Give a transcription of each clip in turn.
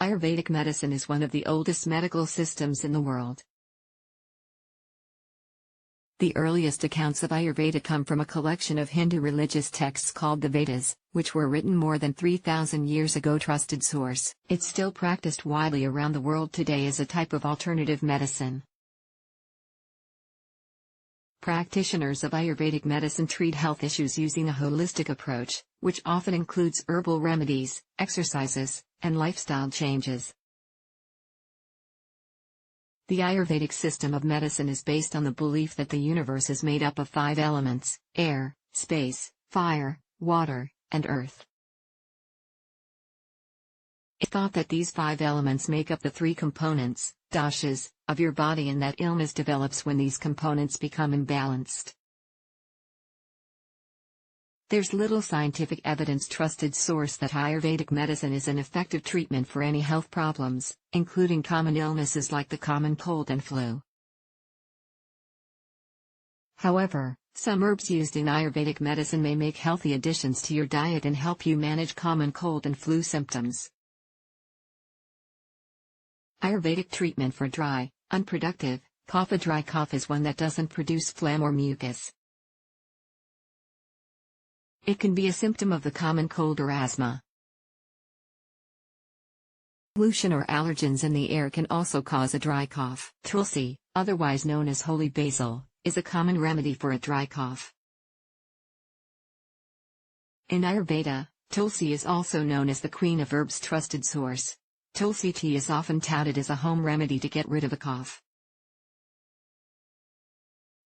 Ayurvedic medicine is one of the oldest medical systems in the world. The earliest accounts of Ayurveda come from a collection of Hindu religious texts called the Vedas, which were written more than 3,000 years ago. Trusted source. It's still practiced widely around the world today as a type of alternative medicine. Practitioners of Ayurvedic medicine treat health issues using a holistic approach, which often includes herbal remedies, exercises, and lifestyle changes. The Ayurvedic system of medicine is based on the belief that the universe is made up of 5 elements: air, space, fire, water, and earth. It's thought that these 5 elements make up the 3 components, doshas, of your body, and that illness develops when these components become imbalanced. There's little scientific evidence. Trusted source that Ayurvedic medicine is an effective treatment for any health problems, including common illnesses like the common cold and flu. However, some herbs used in Ayurvedic medicine may make healthy additions to your diet and help you manage common cold and flu symptoms. Ayurvedic treatment for dry, unproductive cough. A dry cough is one that doesn't produce phlegm or mucus. It can be a symptom of the common cold or asthma. Pollution or allergens in the air can also cause a dry cough. Tulsi, otherwise known as holy basil, is a common remedy for a dry cough. In Ayurveda, Tulsi is also known as the queen of herbs. Trusted source. Tulsi tea is often touted as a home remedy to get rid of a cough.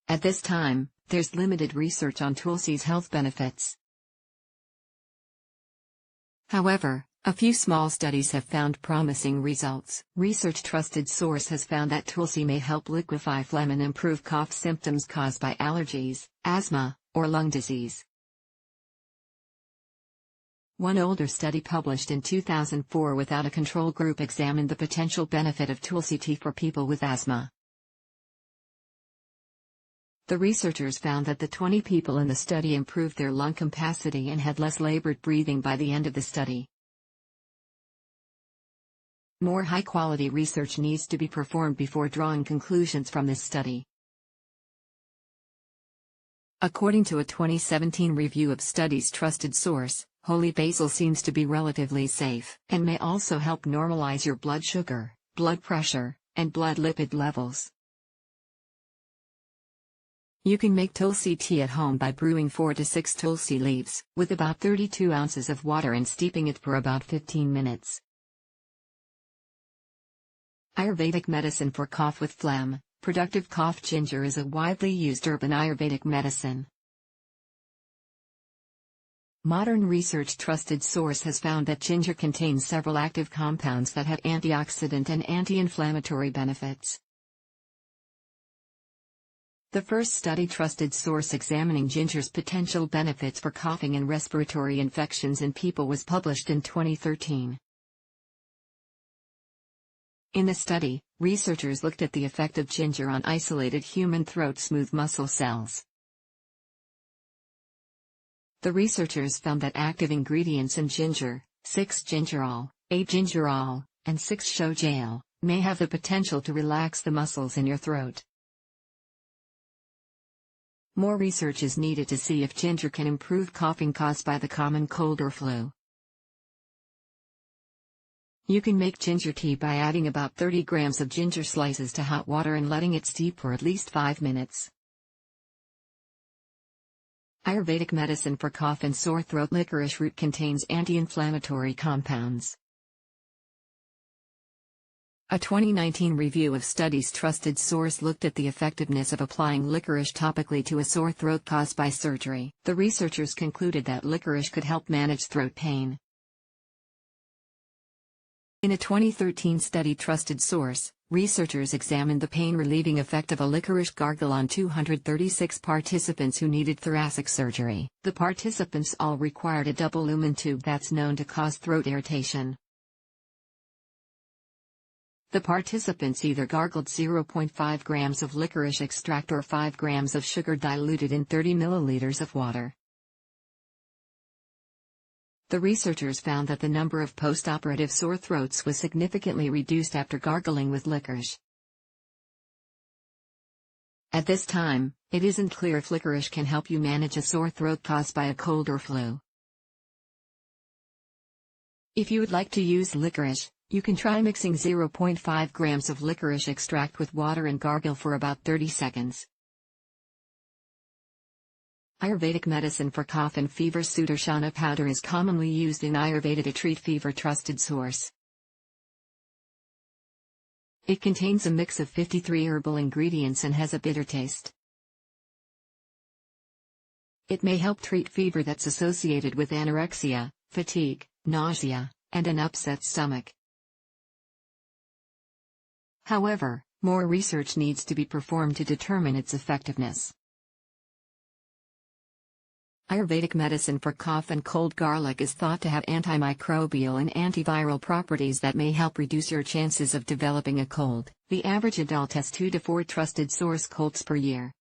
At this time, there's limited research on Tulsi's health benefits. However, a few small studies have found promising results. Research. Trusted source has found that Tulsi may help liquefy phlegm and improve cough symptoms caused by allergies, asthma, or lung disease. One older study published in 2004 without a control group examined the potential benefit of Tulsi tea for people with asthma. The researchers found that the 20 people in the study improved their lung capacity and had less labored breathing by the end of the study. More high-quality research needs to be performed before drawing conclusions from this study. According to a 2017 review of studies. Trusted source, holy basil seems to be relatively safe and may also help normalize your blood sugar, blood pressure, and blood lipid levels. You can make Tulsi tea at home by brewing 4 to 6 Tulsi leaves with about 32 ounces of water and steeping it for about 15 minutes. Ayurvedic medicine for cough with phlegm. Productive cough. Ginger is a widely used herb in Ayurvedic medicine. Modern research. Trusted source has found that ginger contains several active compounds that have antioxidant and anti-inflammatory benefits. The first study. Trusted source examining ginger's potential benefits for coughing and respiratory infections in people was published in 2013. In the study, researchers looked at the effect of ginger on isolated human throat smooth muscle cells. The researchers found that active ingredients in ginger, 6-gingerol, 8-gingerol, and 6-shojaol, may have the potential to relax the muscles in your throat. More research is needed to see if ginger can improve coughing caused by the common cold or flu. You can make ginger tea by adding about 30 grams of ginger slices to hot water and letting it steep for at least 5 minutes. Ayurvedic medicine for cough and sore throat. Licorice root contains anti-inflammatory compounds. A 2019 review of studies. Trusted source looked at the effectiveness of applying licorice topically to a sore throat caused by surgery. The researchers concluded that licorice could help manage throat pain. In a 2013 study. Trusted source, researchers examined the pain-relieving effect of a licorice gargle on 236 participants who needed thoracic surgery. The participants all required a double lumen tube that's known to cause throat irritation. The participants either gargled 0.5 grams of licorice extract or 5 grams of sugar diluted in 30 milliliters of water. The researchers found that the number of post-operative sore throats was significantly reduced after gargling with licorice. At this time, it isn't clear if licorice can help you manage a sore throat caused by a cold or flu. If you would like to use licorice, you can try mixing 0.5 grams of licorice extract with water and gargle for about 30 seconds. Ayurvedic medicine for cough and fever. Sudarshana powder is commonly used in Ayurveda to treat fever. Trusted source. It contains a mix of 53 herbal ingredients and has a bitter taste. It may help treat fever that's associated with anorexia, fatigue, nausea, and an upset stomach. However, more research needs to be performed to determine its effectiveness. Ayurvedic medicine for cough and cold. Garlic is thought to have antimicrobial and antiviral properties that may help reduce your chances of developing a cold. The average adult has 2 to 4 trusted source colds per year.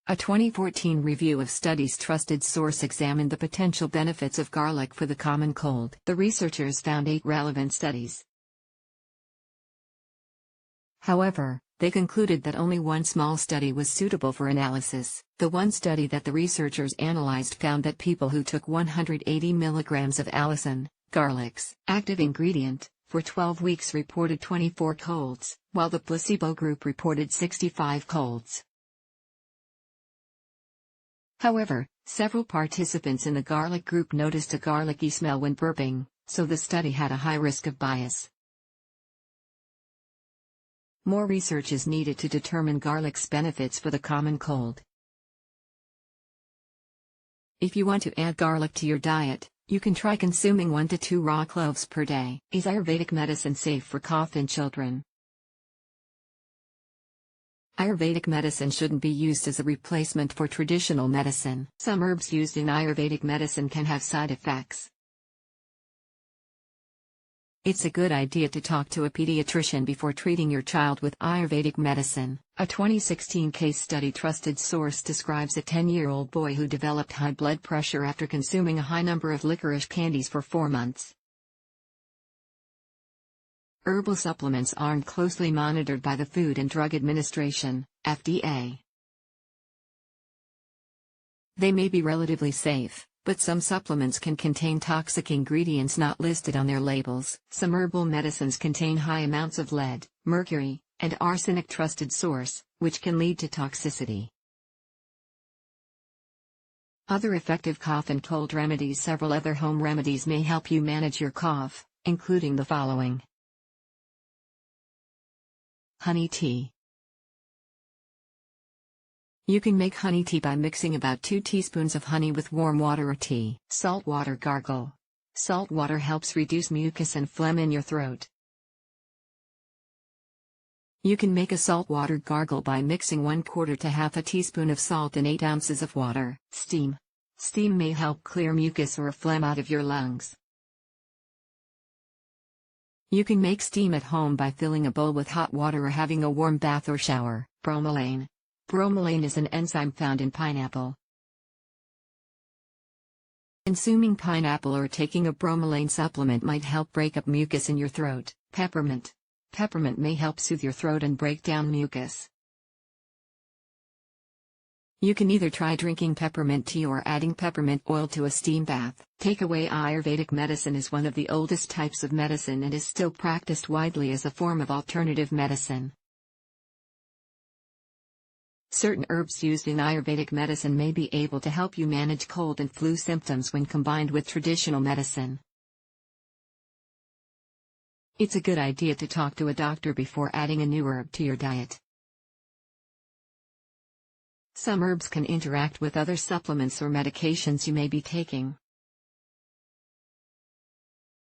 A 2014 review of studies trusted source examined the potential benefits of garlic for the common cold. The researchers found 8 relevant studies. However, they concluded that only one small study was suitable for analysis. The one study that the researchers analyzed found that people who took 180 milligrams of allicin, garlic's active ingredient, for 12 weeks reported 24 colds, while the placebo group reported 65 colds. However, several participants in the garlic group noticed a garlicky smell when burping, so the study had a high risk of bias. More research is needed to determine garlic's benefits for the common cold. If you want to add garlic to your diet, you can try consuming 1 to 2 raw cloves per day. Is Ayurvedic medicine safe for cough in children? Ayurvedic medicine shouldn't be used as a replacement for traditional medicine. Some herbs used in Ayurvedic medicine can have side effects. It's a good idea to talk to a pediatrician before treating your child with Ayurvedic medicine. A 2016 case study trusted source describes a 10-year-old boy who developed high blood pressure after consuming a high number of licorice candies for 4 months. Herbal supplements aren't closely monitored by the Food and Drug Administration, FDA. They may be relatively safe, but some supplements can contain toxic ingredients not listed on their labels. Some herbal medicines contain high amounts of lead, mercury, and arsenic. Trusted source, which can lead to toxicity. Other effective cough and cold remedies. Several other home remedies may help you manage your cough, including the following. Honey tea. You can make honey tea by mixing about 2 teaspoons of honey with warm water or tea. Salt water gargle. Salt water helps reduce mucus and phlegm in your throat. You can make a salt water gargle by mixing 1/4 to half a teaspoon of salt in 8 ounces of water. Steam. Steam may help clear mucus or phlegm out of your lungs. You can make steam at home by filling a bowl with hot water or having a warm bath or shower. Bromelain. Bromelain is an enzyme found in pineapple. Consuming pineapple or taking a bromelain supplement might help break up mucus in your throat. Peppermint. Peppermint may help soothe your throat and break down mucus. You can either try drinking peppermint tea or adding peppermint oil to a steam bath. Takeaway. Ayurvedic medicine is one of the oldest types of medicine and is still practiced widely as a form of alternative medicine. Certain herbs used in Ayurvedic medicine may be able to help you manage cold and flu symptoms when combined with traditional medicine. It's a good idea to talk to a doctor before adding a new herb to your diet. Some herbs can interact with other supplements or medications you may be taking.